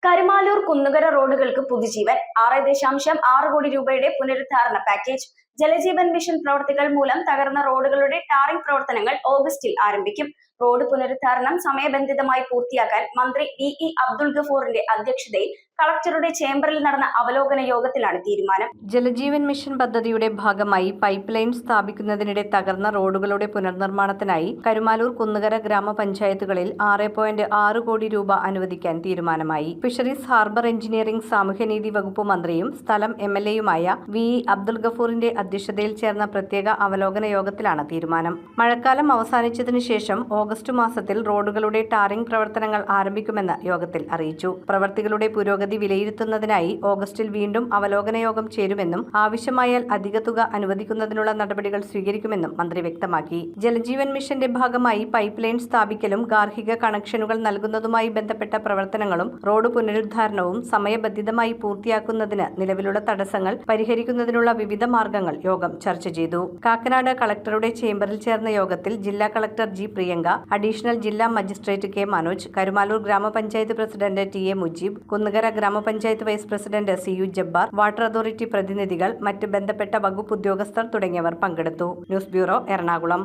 കരുമാലൂർ കുന്നുകര റോഡുകൾക്ക് പുതുജീവൻ 6.6 കോടി രൂപയുടെ പുനരുദ്ധാരണ പാക്കേജ്. ജലജീവൻ മിഷൻ പ്രവർത്തികൾ മൂലം തകർന്ന റോഡുകളുടെ ടാറിംഗ് പ്രവർത്തനങ്ങൾ ഓഗസ്റ്റിൽ ആരംഭിക്കും. റോഡ് പുനരുദ്ധാരണം സമയബന്ധിതമായി പൂർത്തിയാക്കാൻ മന്ത്രി VE അബ്ദുൾ ഗഫൂറിന്റെ അധ്യക്ഷതയിൽ കളക്ടറുടെ ചേംബറിൽ നടന്ന അവലോകന യോഗത്തിലാണ് തീരുമാനം. ജലജീവൻ മിഷൻ പദ്ധതിയുടെ ഭാഗമായി പൈപ്പ് ലൈൻ സ്ഥാപിക്കുന്നതിനിടെ തകർന്ന റോഡുകളുടെ പുനർനിർമ്മാണത്തിനായി കരുമാലൂർ കുന്നുകര ഗ്രാമപഞ്ചായത്തുകളിൽ 6.6 കോടി രൂപ അനുവദിക്കാൻ തീരുമാനമായി. ഫിഷറീസ് ഹാർബർ എഞ്ചിനീയറിംഗ് സാമൂഹ്യനീതി വകുപ്പ് മന്ത്രിയും സ്ഥലം MLAയുമായ VE അബ്ദുൾ ഗഫൂറിന്റെ അധ്യക്ഷതയിൽ ചേർന്ന പ്രത്യേക അവലോകന യോഗത്തിലാണ് തീരുമാനം. മഴക്കാലം അവസാനിച്ചതിനു ശേഷം ഓഗസ്റ്റ് മാസത്തിൽ റോഡുകളുടെ ടാറിംഗ് പ്രവർത്തനങ്ങൾ ആരംഭിക്കുമെന്ന് യോഗത്തിൽ അറിയിച്ചു. പ്രവർത്തികളുടെ പുരോഗതി വിലയിരുത്തുന്നതിനായി ഓഗസ്റ്റിൽ വീണ്ടും അവലോകന യോഗം ചേരുമെന്നും ആവശ്യമായാൽ അധിക തുക അനുവദിക്കുന്നതിനുള്ള നടപടികൾ സ്വീകരിക്കുമെന്നും മന്ത്രി വ്യക്തമാക്കി. ജലജീവൻ മിഷന്റെ ഭാഗമായി പൈപ്പ് ലൈൻ സ്ഥാപിക്കലും ഗാർഹിക കണക്ഷനുകൾ നൽകുന്നതുമായി ബന്ധപ്പെട്ട പ്രവർത്തനങ്ങളും റോഡ് പുനരുദ്ധാരണവും സമയബന്ധിതമായി പൂർത്തിയാക്കുന്നതിന് നിലവിലുള്ള തടസ്സങ്ങൾ പരിഹരിക്കുന്നതിനുള്ള വിവിധ മാർഗങ്ങൾ യോഗം ചർച്ച ചെയ്തു. കാക്കനാട് കളക്ടറുടെ ചേംബറിൽ ചേർന്ന യോഗത്തിൽ ജില്ലാ കളക്ടർ G. പ്രിയങ്ക, അഡീഷണൽ ജില്ലാ മജിസ്ട്രേറ്റ് K. മനോജ്, കരുമാലൂർ ഗ്രാമപഞ്ചായത്ത് പ്രസിഡന്റ് TA. മുജീബ്, കുന്നുകര ഗ്രാമപഞ്ചായത്ത് vice president CU. Jabbar, water authority പ്രതിനിധികൾ, മറ്റ് ബന്ധപ്പെട്ട വകുപ്പ് ഉദ്യോഗസ്ഥർ തുടങ്ങിയവർ പങ്കെടുത്തു. News bureau, Ernakulam.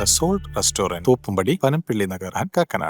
The Salt Restaurant, Thoppumpady, Panampilly Nagar, Kakkanad.